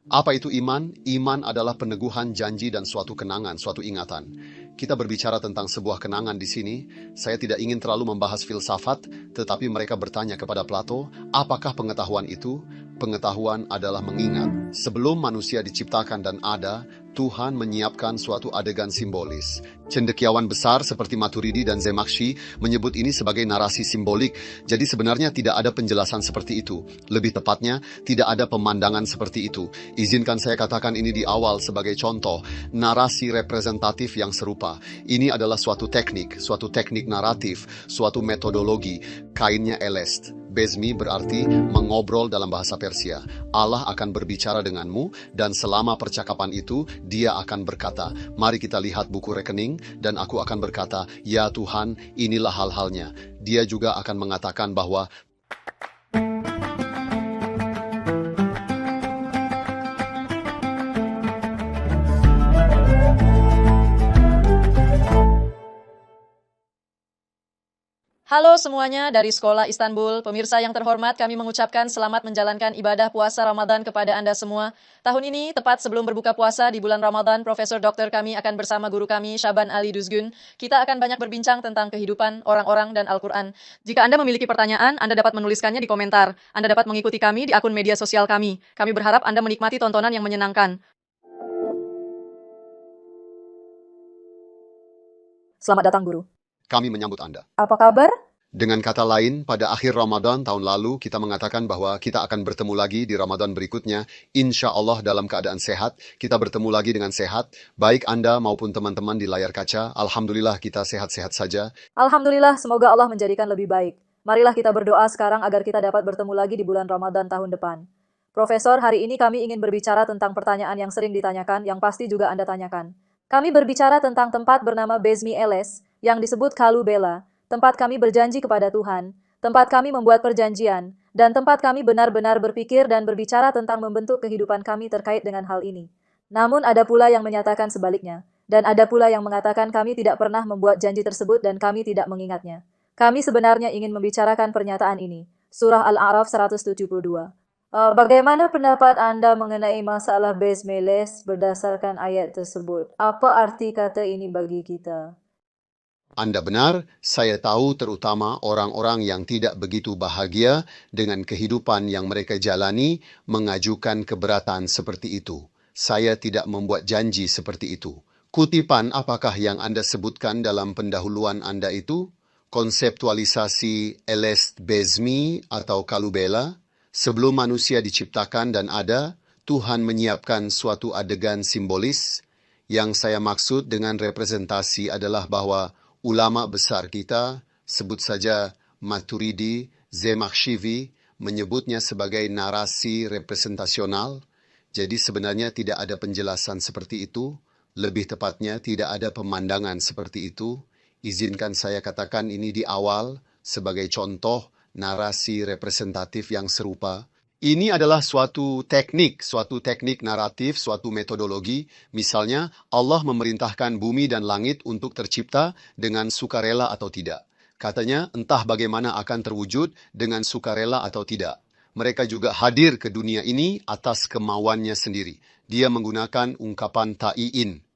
Apa itu iman? Iman adalah peneguhan janji dan suatu kenangan, suatu ingatan. Kita berbicara tentang sebuah kenangan di sini. Saya tidak ingin terlalu membahas filsafat, tetapi mereka bertanya kepada Plato, apakah pengetahuan itu? Pengetahuan adalah mengingat. Sebelum manusia diciptakan dan ada, Tuhan menyiapkan suatu adegan simbolis. Cendekiawan besar seperti Maturidi dan Zemakshi menyebut ini sebagai narasi simbolik. Jadi sebenarnya tidak ada penjelasan seperti itu. Lebih tepatnya, tidak ada pemandangan seperti itu. Izinkan saya katakan ini di awal sebagai contoh, narasi representatif yang serupa. Ini adalah suatu teknik naratif, suatu metodologi. Kainnya elest. Bezmi berarti mengobrol dalam bahasa Persia. Allah akan berbicara denganmu, dan selama percakapan itu, dia akan berkata, mari kita lihat buku rekening, dan aku akan berkata, ya Tuhan, inilah hal-halnya. Dia juga akan mengatakan bahwa Halo semuanya dari Sekolah Istanbul. Pemirsa yang terhormat, kami mengucapkan selamat menjalankan ibadah puasa Ramadan kepada Anda semua. Tahun ini, tepat sebelum berbuka puasa di bulan Ramadan, Profesor Dokter kami akan bersama guru kami, Syaban Ali Düzgün. Kita akan banyak berbincang tentang kehidupan, orang-orang, dan Al-Quran. Jika Anda memiliki pertanyaan, Anda dapat menuliskannya di komentar. Anda dapat mengikuti kami di akun media sosial kami. Kami berharap Anda menikmati tontonan yang menyenangkan. Selamat datang, guru. kami menyambut Anda. Apa kabar? Dengan kata lain, pada akhir Ramadan tahun lalu, kita mengatakan bahwa kita akan bertemu lagi di Ramadan berikutnya. Insya Allah dalam keadaan sehat, kita bertemu lagi dengan sehat. Baik Anda maupun teman-teman di layar kaca, Alhamdulillah kita sehat-sehat saja. Alhamdulillah, semoga Allah menjadikan lebih baik. Marilah kita berdoa sekarang agar kita dapat bertemu lagi di bulan Ramadan tahun depan. Profesor, hari ini kami ingin berbicara tentang pertanyaan yang sering ditanyakan, yang pasti juga Anda tanyakan. Kami berbicara tentang tempat bernama Bezmi Eles, yang disebut Kalu Bela, tempat kami berjanji kepada Tuhan, tempat kami membuat perjanjian, dan tempat kami benar-benar berpikir dan berbicara tentang membentuk kehidupan kami terkait dengan hal ini. Namun ada pula yang menyatakan sebaliknya, dan ada pula yang mengatakan kami tidak pernah membuat janji tersebut dan kami tidak mengingatnya. Kami sebenarnya ingin membicarakan pernyataan ini. Surah Al-A'raf 172. Bagaimana pendapat Anda mengenai masalah Bezmi Eles berdasarkan ayat tersebut? Apa arti kata ini bagi kita? Anda benar, saya tahu terutama orang-orang yang tidak begitu bahagia dengan kehidupan yang mereka jalani mengajukan keberatan seperti itu. Saya tidak membuat janji seperti itu. Kutipan apakah yang Anda sebutkan dalam pendahuluan Anda itu? Konseptualisasi Elest Bezmi atau Kalubela? Sebelum manusia diciptakan dan ada, Tuhan menyiapkan suatu adegan simbolis. Yang saya maksud dengan representasi adalah bahwa ulama besar kita, sebut saja Maturidi, Zemakshi, menyebutnya sebagai narasi representasional. Jadi sebenarnya tidak ada penjelasan seperti itu. Lebih tepatnya tidak ada pemandangan seperti itu. Izinkan saya katakan ini di awal sebagai contoh narasi representatif yang serupa. Ini adalah suatu teknik naratif, suatu metodologi. Misalnya, Allah memerintahkan bumi dan langit untuk tercipta dengan sukarela atau tidak. Katanya, entah bagaimana akan terwujud dengan sukarela atau tidak. Mereka juga hadir ke dunia ini atas kemauannya sendiri. Dia menggunakan ungkapan ta'iin.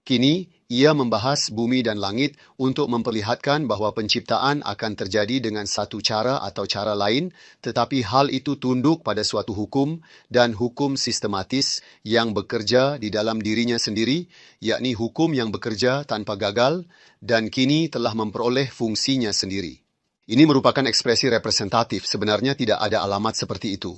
Kini, ia membahas bumi dan langit untuk memperlihatkan bahwa penciptaan akan terjadi dengan satu cara atau cara lain, tetapi hal itu tunduk pada suatu hukum dan hukum sistematis yang bekerja di dalam dirinya sendiri, yakni hukum yang bekerja tanpa gagal dan kini telah memperoleh fungsinya sendiri. Ini merupakan ekspresi representatif, sebenarnya tidak ada alamat seperti itu.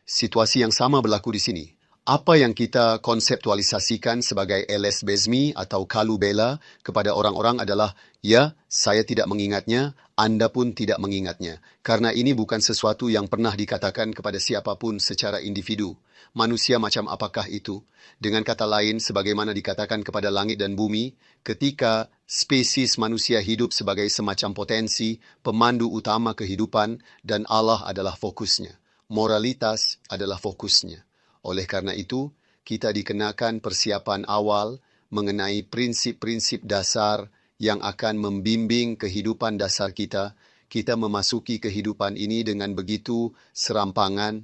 Situasi yang sama berlaku di sini. Apa yang kita konseptualisasikan sebagai Eles Bezmi atau Kalu Bela kepada orang-orang adalah, ya, saya tidak mengingatnya, Anda pun tidak mengingatnya. Karena ini bukan sesuatu yang pernah dikatakan kepada siapapun secara individu. Manusia macam apakah itu? Dengan kata lain, sebagaimana dikatakan kepada langit dan bumi, ketika spesies manusia hidup sebagai semacam potensi, pemandu utama kehidupan, dan Allah adalah fokusnya. Moralitas adalah fokusnya. Oleh karena itu, kita dikenakan persiapan awal mengenai prinsip-prinsip dasar yang akan membimbing kehidupan dasar kita. Kita memasuki kehidupan ini dengan begitu serampangan.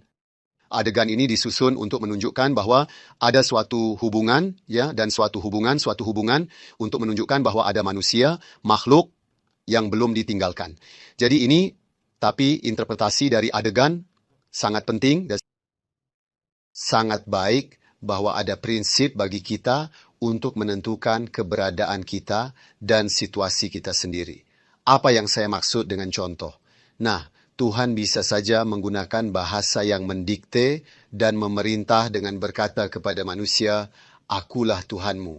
Adegan ini disusun untuk menunjukkan bahwa ada suatu hubungan, ya, dan suatu hubungan untuk menunjukkan bahwa ada manusia, makhluk yang belum ditinggalkan. Jadi ini, tapi interpretasi dari adegan sangat penting dan sangat baik bahwa ada prinsip bagi kita untuk menentukan keberadaan kita dan situasi kita sendiri. Apa yang saya maksud dengan contoh? Nah, Tuhan bisa saja menggunakan bahasa yang mendikte dan memerintah dengan berkata kepada manusia, "Akulah Tuhanmu."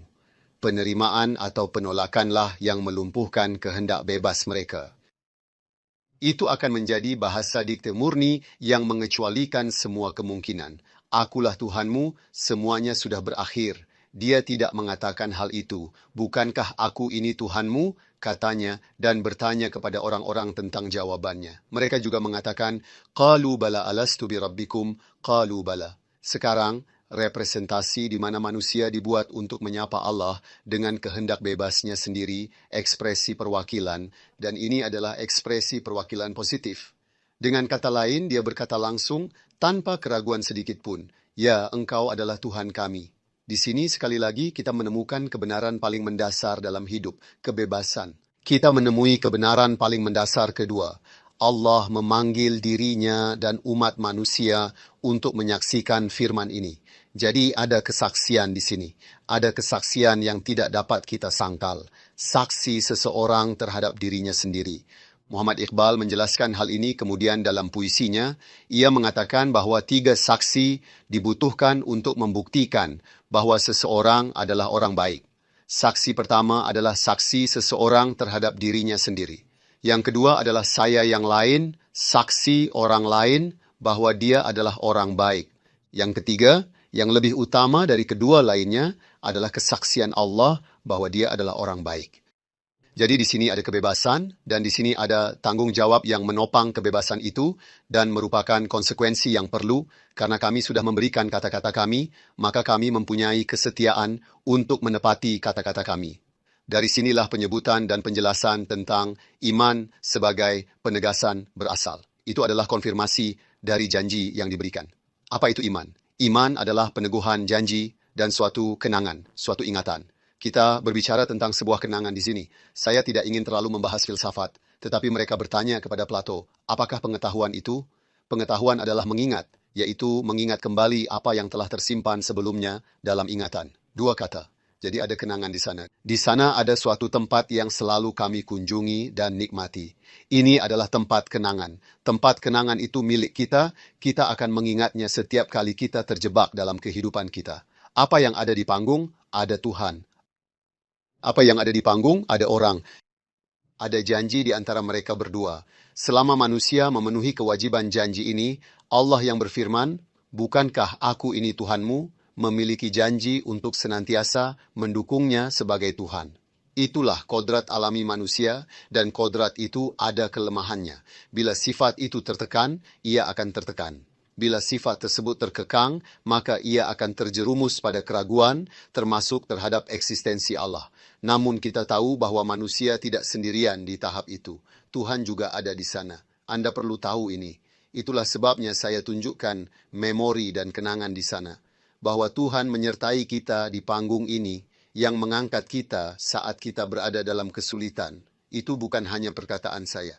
Penerimaan atau penolakanlah yang melumpuhkan kehendak bebas mereka. Itu akan menjadi bahasa dikte murni yang mengecualikan semua kemungkinan. Akulah Tuhanmu, semuanya sudah berakhir. Dia tidak mengatakan hal itu. Bukankah aku ini Tuhanmu? Katanya, dan bertanya kepada orang-orang tentang jawabannya. Mereka juga mengatakan, Qalu bala alastu birabbikum, qalu bala. Sekarang, representasi di mana manusia dibuat untuk menyapa Allah dengan kehendak bebasnya sendiri, ekspresi perwakilan, dan ini adalah ekspresi perwakilan positif. Dengan kata lain, dia berkata langsung, tanpa keraguan sedikit pun, "Ya, Engkau adalah Tuhan kami." Di sini sekali lagi kita menemukan kebenaran paling mendasar dalam hidup, kebebasan. Kita menemui kebenaran paling mendasar kedua. Allah memanggil dirinya dan umat manusia untuk menyaksikan firman ini. Jadi ada kesaksian di sini. Ada kesaksian yang tidak dapat kita sangkal. Saksi seseorang terhadap dirinya sendiri. Muhammad Iqbal menjelaskan hal ini kemudian dalam puisinya. Ia mengatakan bahwa 3 saksi dibutuhkan untuk membuktikan bahwa seseorang adalah orang baik. Saksi pertama adalah saksi seseorang terhadap dirinya sendiri. Yang kedua adalah saya yang lain, saksi orang lain bahwa dia adalah orang baik. Yang ketiga, yang lebih utama dari kedua lainnya adalah kesaksian Allah bahwa dia adalah orang baik. Jadi di sini ada kebebasan dan di sini ada tanggung jawab yang menopang kebebasan itu dan merupakan konsekuensi yang perlu karena kami sudah memberikan kata-kata kami, maka kami mempunyai kesetiaan untuk menepati kata-kata kami. Dari sinilah penyebutan dan penjelasan tentang iman sebagai penegasan berasal. Itu adalah konfirmasi dari janji yang diberikan. Apa itu iman? Iman adalah peneguhan janji dan suatu kenangan, suatu ingatan. Kita berbicara tentang sebuah kenangan di sini. Saya tidak ingin terlalu membahas filsafat, tetapi mereka bertanya kepada Plato, apakah pengetahuan itu? Pengetahuan adalah mengingat, yaitu mengingat kembali apa yang telah tersimpan sebelumnya dalam ingatan. 2 kata. Jadi ada kenangan di sana. Di sana ada suatu tempat yang selalu kami kunjungi dan nikmati. Ini adalah tempat kenangan. Tempat kenangan itu milik kita, kita akan mengingatnya setiap kali kita terjebak dalam kehidupan kita. Apa yang ada di panggung? Ada Tuhan. Apa yang ada di panggung? Ada orang. Ada janji di antara mereka berdua. Selama manusia memenuhi kewajiban janji ini, Allah yang berfirman, "Bukankah aku ini Tuhanmu?" memiliki janji untuk senantiasa mendukungnya sebagai Tuhan. Itulah kodrat alami manusia, dan kodrat itu ada kelemahannya. Bila sifat itu tertekan, ia akan tertekan. Bila sifat tersebut terkekang, maka ia akan terjerumus pada keraguan, termasuk terhadap eksistensi Allah. Namun kita tahu bahwa manusia tidak sendirian di tahap itu. Tuhan juga ada di sana. Anda perlu tahu ini. Itulah sebabnya saya tunjukkan memori dan kenangan di sana. Bahwa Tuhan menyertai kita di panggung ini, yang mengangkat kita saat kita berada dalam kesulitan. Itu bukan hanya perkataan saya.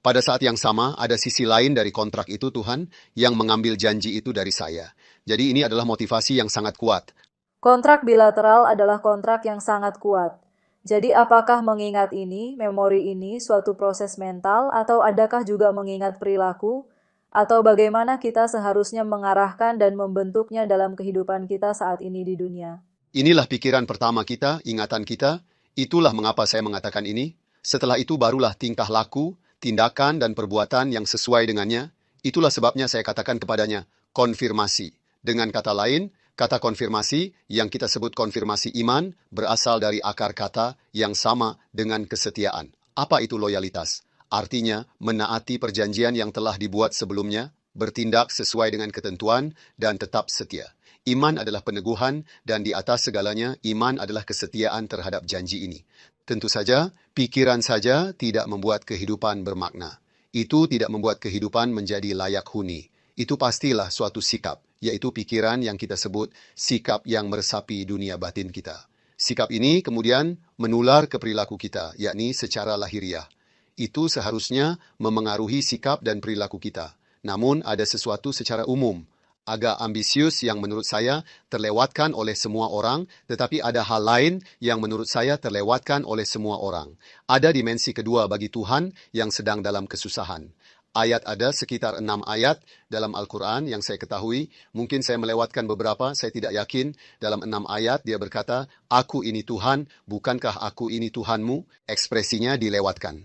Pada saat yang sama, ada sisi lain dari kontrak itu Tuhan yang mengambil janji itu dari saya. Jadi ini adalah motivasi yang sangat kuat. Kontrak bilateral adalah kontrak yang sangat kuat. Jadi apakah mengingat ini, memori ini, suatu proses mental, atau adakah juga mengingat perilaku? Atau bagaimana kita seharusnya mengarahkan dan membentuknya dalam kehidupan kita saat ini di dunia? Inilah pikiran pertama kita, ingatan kita. Itulah mengapa saya mengatakan ini. Setelah itu barulah tingkah laku, tindakan dan perbuatan yang sesuai dengannya. Itulah sebabnya saya katakan kepadanya, konfirmasi. Dengan kata lain, kata konfirmasi yang kita sebut konfirmasi iman berasal dari akar kata yang sama dengan kesetiaan. Apa itu loyalitas? Artinya menaati perjanjian yang telah dibuat sebelumnya, bertindak sesuai dengan ketentuan, dan tetap setia. Iman adalah peneguhan, dan di atas segalanya, iman adalah kesetiaan terhadap janji ini. Tentu saja, pikiran saja tidak membuat kehidupan bermakna. Itu tidak membuat kehidupan menjadi layak huni. Itu pastilah suatu sikap, yaitu pikiran yang kita sebut sikap yang meresapi dunia batin kita. Sikap ini kemudian menular ke perilaku kita, yakni secara lahiriah. Itu seharusnya memengaruhi sikap dan perilaku kita. Namun ada sesuatu secara umum, agak ambisius yang menurut saya terlewatkan oleh semua orang, tetapi ada hal lain yang menurut saya terlewatkan oleh semua orang. Ada dimensi kedua bagi Tuhan yang sedang dalam kesusahan. Ayat ada sekitar 6 ayat dalam Al-Quran yang saya ketahui. Mungkin saya melewatkan beberapa, saya tidak yakin. Dalam 6 ayat dia berkata, "Aku ini Tuhan, bukankah aku ini Tuhanmu?" Ekspresinya dilewatkan.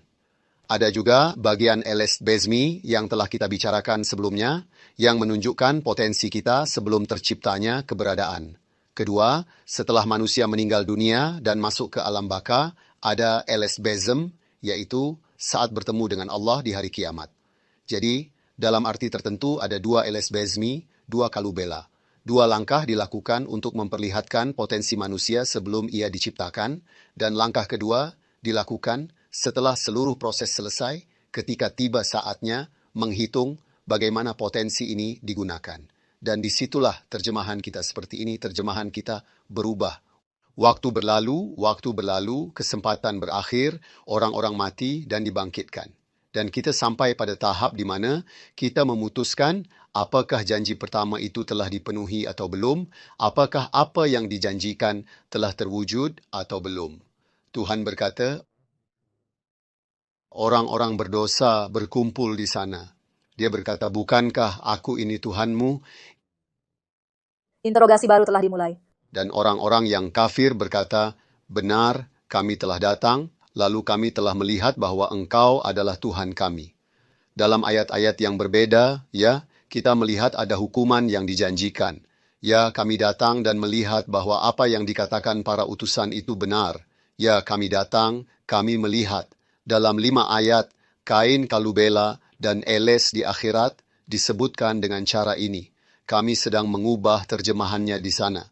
Ada juga bagian Eles Bezmi yang telah kita bicarakan sebelumnya, yang menunjukkan potensi kita sebelum terciptanya keberadaan. Kedua, setelah manusia meninggal dunia dan masuk ke alam baka, ada Eles Bezem, yaitu saat bertemu dengan Allah di hari kiamat. Jadi, dalam arti tertentu ada 2 Eles Bezmi, 2 Kalubela. 2 langkah dilakukan untuk memperlihatkan potensi manusia sebelum ia diciptakan, dan langkah kedua dilakukan setelah seluruh proses selesai, ketika tiba saatnya menghitung bagaimana potensi ini digunakan. Dan disitulah terjemahan kita seperti ini, terjemahan kita berubah. Waktu berlalu, kesempatan berakhir, orang-orang mati dan dibangkitkan. Dan kita sampai pada tahap di mana kita memutuskan apakah janji pertama itu telah dipenuhi atau belum, apakah apa yang dijanjikan telah terwujud atau belum. Tuhan berkata, orang-orang berdosa berkumpul di sana. Dia berkata, "Bukankah aku ini Tuhanmu?" Interogasi baru telah dimulai. Dan orang-orang yang kafir berkata, "Benar, kami telah datang, lalu kami telah melihat bahwa Engkau adalah Tuhan kami." Dalam ayat-ayat yang berbeda, ya, kita melihat ada hukuman yang dijanjikan. Ya, kami datang dan melihat bahwa apa yang dikatakan para utusan itu benar. Ya, kami datang, kami melihat. Dalam 5 ayat, Kain, Kalubela, dan Eles di akhirat disebutkan dengan cara ini. Kami sedang mengubah terjemahannya di sana.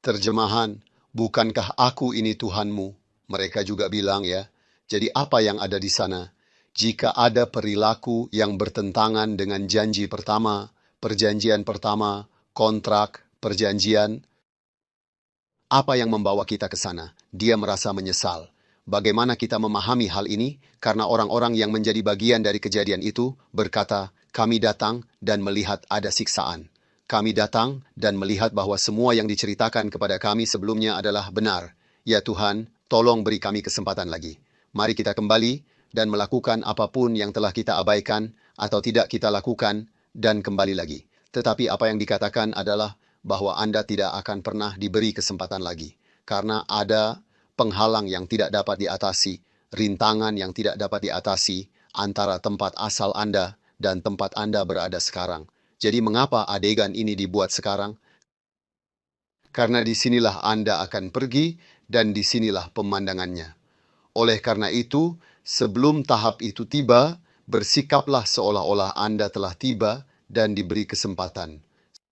Terjemahan, "Bukankah aku ini Tuhanmu?" Mereka juga bilang ya. Jadi apa yang ada di sana? Jika ada perilaku yang bertentangan dengan janji pertama, perjanjian pertama, kontrak, perjanjian, apa yang membawa kita ke sana? Dia merasa menyesal. Bagaimana kita memahami hal ini? Karena orang-orang yang menjadi bagian dari kejadian itu berkata, "Kami datang dan melihat ada siksaan. Kami datang dan melihat bahwa semua yang diceritakan kepada kami sebelumnya adalah benar. Ya Tuhan, tolong beri kami kesempatan lagi. Mari kita kembali dan melakukan apapun yang telah kita abaikan atau tidak kita lakukan dan kembali lagi." Tetapi apa yang dikatakan adalah bahwa Anda tidak akan pernah diberi kesempatan lagi. Karena ada penghalang yang tidak dapat diatasi, rintangan yang tidak dapat diatasi antara tempat asal Anda dan tempat Anda berada sekarang. Jadi mengapa adegan ini dibuat sekarang? Karena disinilah Anda akan pergi dan disinilah pemandangannya. Oleh karena itu, sebelum tahap itu tiba, bersikaplah seolah-olah Anda telah tiba dan diberi kesempatan.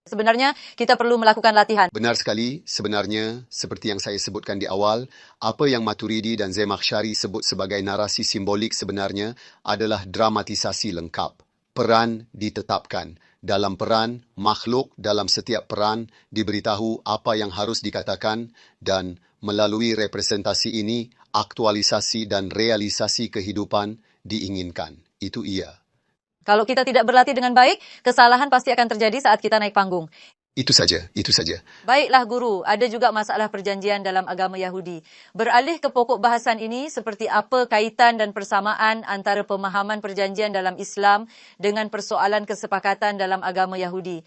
Sebenarnya, kita perlu melakukan latihan. Benar sekali, sebenarnya, seperti yang saya sebutkan di awal, apa yang Maturidi dan Zemakhsyari sebut sebagai narasi simbolik sebenarnya adalah dramatisasi lengkap. Peran ditetapkan. Dalam peran, makhluk dalam setiap peran diberitahu apa yang harus dikatakan dan melalui representasi ini, aktualisasi dan realisasi kehidupan diinginkan. Itu ia. Kalau kita tidak berlatih dengan baik, kesalahan pasti akan terjadi saat kita naik panggung. Itu saja, itu saja. Baiklah guru, ada juga masalah perjanjian dalam agama Yahudi. Beralih ke pokok bahasan ini, seperti apa kaitan dan persamaan antara pemahaman perjanjian dalam Islam dengan persoalan kesepakatan dalam agama Yahudi.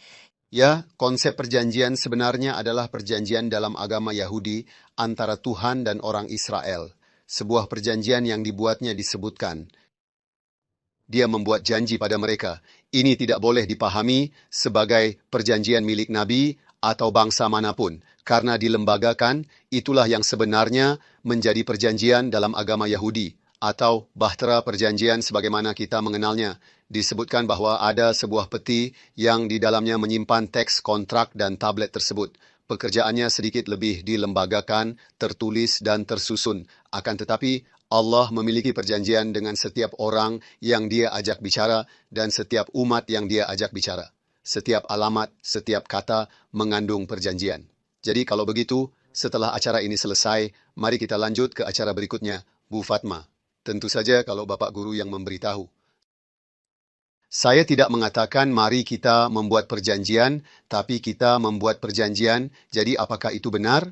Ya, konsep perjanjian sebenarnya adalah perjanjian dalam agama Yahudi antara Tuhan dan orang Israel. Sebuah perjanjian yang dibuatnya disebutkan. Dia membuat janji pada mereka. Ini tidak boleh dipahami sebagai perjanjian milik Nabi atau bangsa manapun. Karena dilembagakan, itulah yang sebenarnya menjadi perjanjian dalam agama Yahudi. Atau bahtera perjanjian sebagaimana kita mengenalnya. Disebutkan bahwa ada sebuah peti yang di dalamnya menyimpan teks kontrak dan tablet tersebut. Pekerjaannya sedikit lebih dilembagakan, tertulis dan tersusun. Akan tetapi, Allah memiliki perjanjian dengan setiap orang yang dia ajak bicara dan setiap umat yang dia ajak bicara. setiap alamat, setiap kata mengandung perjanjian. Jadi kalau begitu, setelah acara ini selesai, mari kita lanjut ke acara berikutnya, Bu Fatma. Tentu saja kalau Bapak Guru yang memberitahu. Saya tidak mengatakan mari kita membuat perjanjian, tapi kita membuat perjanjian, jadi apakah itu benar?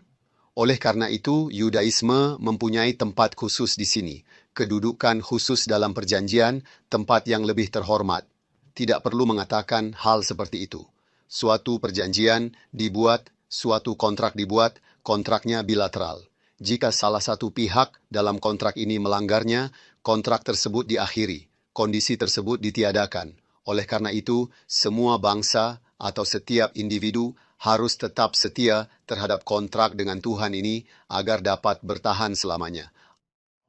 Oleh karena itu, Yudaisme mempunyai tempat khusus di sini, kedudukan khusus dalam perjanjian, tempat yang lebih terhormat. Tidak perlu mengatakan hal seperti itu. Suatu perjanjian dibuat, suatu kontrak dibuat, kontraknya bilateral. Jika salah satu pihak dalam kontrak ini melanggarnya, kontrak tersebut diakhiri, kondisi tersebut ditiadakan. Oleh karena itu, semua bangsa atau setiap individu harus tetap setia terhadap kontrak dengan Tuhan ini agar dapat bertahan selamanya.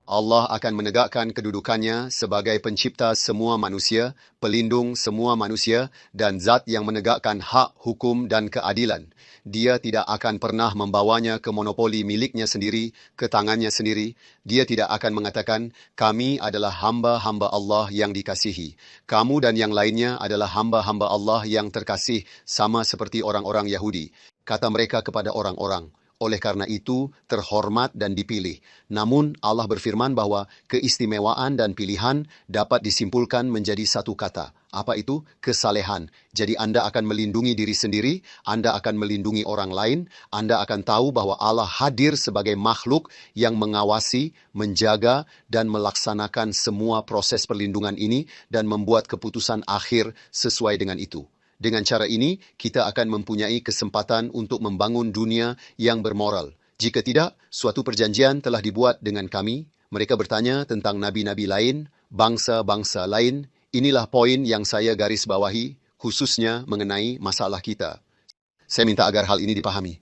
Allah akan menegakkan kedudukannya sebagai pencipta semua manusia, pelindung semua manusia, dan zat yang menegakkan hak, hukum, dan keadilan. Dia tidak akan pernah membawanya ke monopoli miliknya sendiri, ke tangannya sendiri. Dia tidak akan mengatakan, kami adalah hamba-hamba Allah yang dikasihi. Kamu dan yang lainnya adalah hamba-hamba Allah yang terkasih, sama seperti orang-orang Yahudi. Kata mereka kepada orang-orang. Oleh karena itu, terhormat dan dipilih. Namun, Allah berfirman bahwa keistimewaan dan pilihan dapat disimpulkan menjadi satu kata. Apa itu? Kesalehan. Jadi Anda akan melindungi diri sendiri, Anda akan melindungi orang lain, Anda akan tahu bahwa Allah hadir sebagai makhluk yang mengawasi, menjaga, dan melaksanakan semua proses perlindungan ini dan membuat keputusan akhir sesuai dengan itu. Dengan cara ini, kita akan mempunyai kesempatan untuk membangun dunia yang bermoral. Jika tidak, suatu perjanjian telah dibuat dengan kami. Mereka bertanya tentang nabi-nabi lain, bangsa-bangsa lain. Inilah poin yang saya garis bawahi, khususnya mengenai masalah kita. Saya minta agar hal ini dipahami.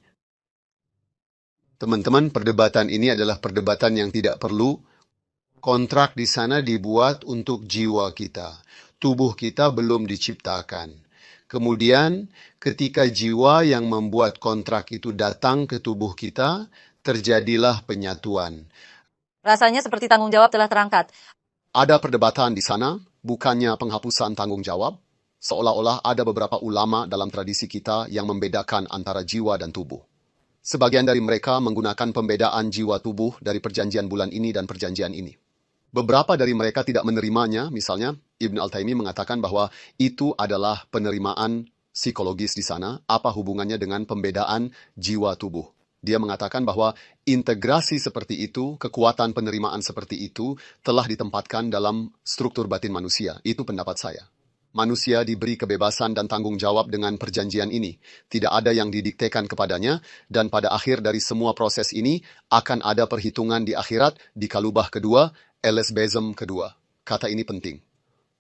Teman-teman, perdebatan ini adalah perdebatan yang tidak perlu. Kontrak di sana dibuat untuk jiwa kita. Tubuh kita belum diciptakan. Kemudian, ketika jiwa yang membuat kontrak itu datang ke tubuh kita, terjadilah penyatuan. Rasanya seperti tanggung jawab telah terangkat. Ada perdebatan di sana, bukannya penghapusan tanggung jawab. Seolah-olah ada beberapa ulama dalam tradisi kita yang membedakan antara jiwa dan tubuh. Sebagian dari mereka menggunakan pembedaan jiwa tubuh dari perjanjian bulan ini dan perjanjian ini. Beberapa dari mereka tidak menerimanya, misalnya Ibn Al-Taimi mengatakan bahwa itu adalah penerimaan psikologis di sana, apa hubungannya dengan pembedaan jiwa tubuh. Dia mengatakan bahwa integrasi seperti itu, kekuatan penerimaan seperti itu, telah ditempatkan dalam struktur batin manusia. Itu pendapat saya. Manusia diberi kebebasan dan tanggung jawab dengan perjanjian ini. Tidak ada yang didiktekan kepadanya, dan pada akhir dari semua proses ini, akan ada perhitungan di akhirat, di kalubah kedua, Elesbezem kedua. Kata ini penting.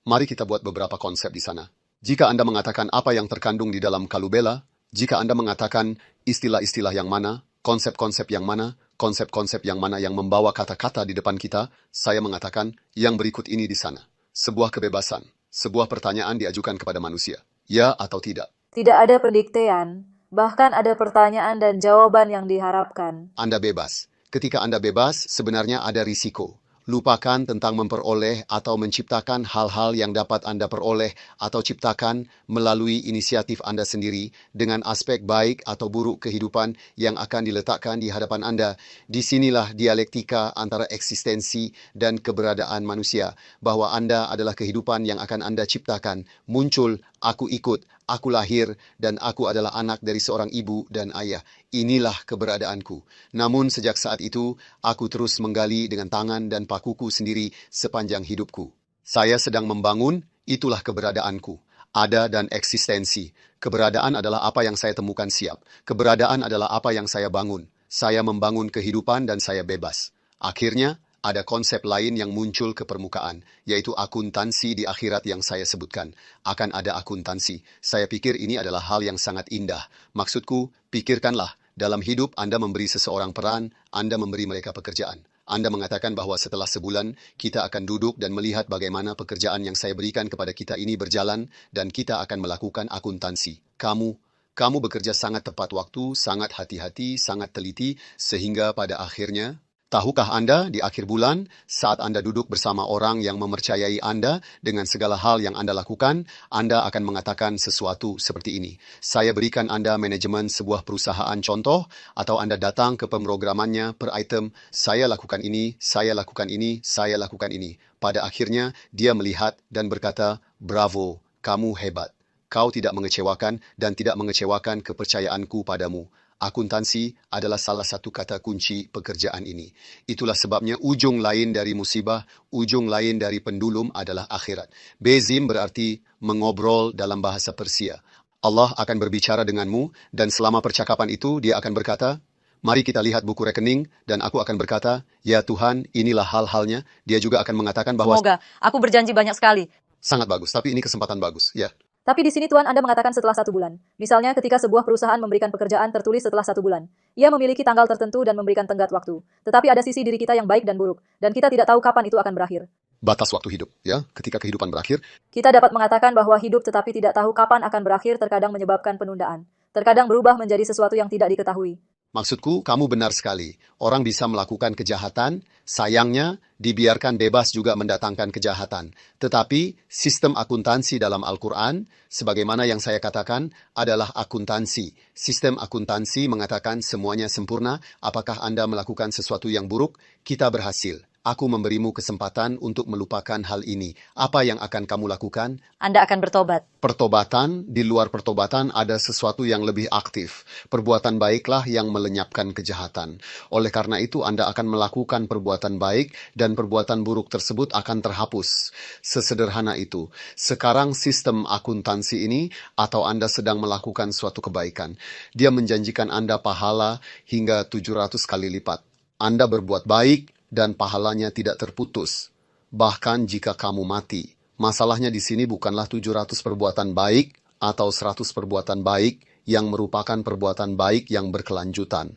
Mari kita buat beberapa konsep di sana. Jika Anda mengatakan apa yang terkandung di dalam kalubela, jika Anda mengatakan istilah-istilah yang mana, konsep-konsep yang mana, konsep-konsep yang mana yang membawa kata-kata di depan kita, saya mengatakan yang berikut ini di sana. Sebuah kebebasan, sebuah pertanyaan diajukan kepada manusia. Ya atau tidak? Tidak ada pendiktean, bahkan ada pertanyaan dan jawaban yang diharapkan. Anda bebas. Ketika Anda bebas, sebenarnya ada risiko. Lupakan tentang memperoleh atau menciptakan hal-hal yang dapat Anda peroleh atau ciptakan melalui inisiatif Anda sendiri dengan aspek baik atau buruk kehidupan yang akan diletakkan di hadapan Anda. Disinilah dialektika antara eksistensi dan keberadaan manusia, bahwa Anda adalah kehidupan yang akan Anda ciptakan. Muncul, aku ikut, aku lahir, dan aku adalah anak dari seorang ibu dan ayah. Inilah keberadaanku. Namun sejak saat itu, aku terus menggali dengan tangan dan pakuku sendiri sepanjang hidupku. Saya sedang membangun, itulah keberadaanku. Ada dan eksistensi. Keberadaan adalah apa yang saya temukan siap. Keberadaan adalah apa yang saya bangun. Saya membangun kehidupan dan saya bebas. Akhirnya, ada konsep lain yang muncul ke permukaan, yaitu akuntansi di akhirat yang saya sebutkan. Akan ada akuntansi. Saya pikir ini adalah hal yang sangat indah. Maksudku, pikirkanlah, dalam hidup Anda memberi seseorang peran, Anda memberi mereka pekerjaan. Anda mengatakan bahwa setelah sebulan, kita akan duduk dan melihat bagaimana pekerjaan yang saya berikan kepada kita ini berjalan, dan kita akan melakukan akuntansi. Kamu bekerja sangat tepat waktu, sangat hati-hati, sangat teliti, sehingga pada akhirnya, Tahukah Anda di akhir bulan, saat Anda duduk bersama orang yang mempercayai Anda dengan segala hal yang Anda lakukan, Anda akan mengatakan sesuatu seperti ini. Saya berikan Anda manajemen sebuah perusahaan contoh, atau Anda datang ke pemrogramannya per item, saya lakukan ini, saya lakukan ini, saya lakukan ini. Pada akhirnya, dia melihat dan berkata, bravo, kamu hebat. Kau tidak mengecewakan dan tidak mengecewakan kepercayaanku padamu. Akuntansi adalah salah satu kata kunci pekerjaan ini. Itulah sebabnya ujung lain dari musibah, ujung lain dari pendulum adalah akhirat. Bezim berarti mengobrol dalam bahasa Persia. Allah akan berbicara denganmu, dan selama percakapan itu dia akan berkata, mari kita lihat buku rekening, dan aku akan berkata, ya Tuhan, inilah hal-halnya. Dia juga akan mengatakan bahwa Semoga, aku berjanji banyak sekali. sangat bagus, tapi ini kesempatan bagus. Ya. Tapi di sini Tuhan Anda mengatakan setelah 1 bulan. Misalnya ketika sebuah perusahaan memberikan pekerjaan tertulis setelah 1 bulan. Ia memiliki tanggal tertentu dan memberikan tenggat waktu. Tetapi ada sisi diri kita yang baik dan buruk. Dan kita tidak tahu kapan itu akan berakhir. Batas waktu hidup, ya. Ketika kehidupan berakhir, Kita dapat mengatakan bahwa hidup tetapi tidak tahu kapan akan berakhir terkadang menyebabkan penundaan. Terkadang berubah menjadi sesuatu yang tidak diketahui. maksudku, kamu benar sekali. Orang bisa melakukan kejahatan, sayangnya dibiarkan bebas juga mendatangkan kejahatan. Tetapi sistem akuntansi dalam Al-Quran, sebagaimana yang saya katakan, adalah akuntansi. Sistem akuntansi mengatakan semuanya sempurna. Apakah Anda melakukan sesuatu yang buruk? Kita berhasil. Aku memberimu kesempatan untuk melupakan hal ini. Apa yang akan kamu lakukan? Anda akan bertobat. Pertobatan, di luar pertobatan ada sesuatu yang lebih aktif. Perbuatan baiklah yang melenyapkan kejahatan. Oleh karena itu Anda akan melakukan perbuatan baik dan perbuatan buruk tersebut akan terhapus. Sesederhana itu. Sekarang sistem akuntansi ini, atau Anda sedang melakukan suatu kebaikan, dia menjanjikan Anda pahala hingga 700 kali lipat. Anda berbuat baik dan pahalanya tidak terputus. Bahkan jika kamu mati. Masalahnya di sini bukanlah 700 perbuatan baik atau 100 perbuatan baik yang merupakan perbuatan baik yang berkelanjutan.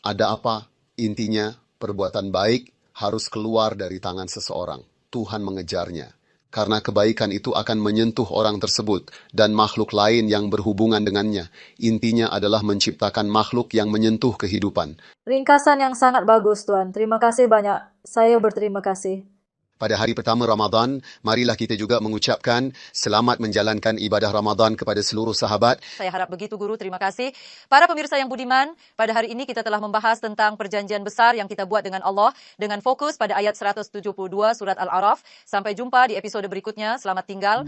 Ada apa? Intinya, perbuatan baik harus keluar dari tangan seseorang. Tuhan mengejarnya. Karena kebaikan itu akan menyentuh orang tersebut dan makhluk lain yang berhubungan dengannya. Intinya adalah menciptakan makhluk yang menyentuh kehidupan. Ringkasan yang sangat bagus, Tuan. Terima kasih banyak. Saya berterima kasih. Pada hari pertama Ramadan, marilah kita juga mengucapkan selamat menjalankan ibadah Ramadan kepada seluruh sahabat. Saya harap begitu, Guru. Terima kasih. Para pemirsa yang budiman, pada hari ini kita telah membahas tentang perjanjian besar yang kita buat dengan Allah dengan fokus pada ayat 172 surat Al-A'raf. Sampai jumpa di episode berikutnya. Selamat tinggal.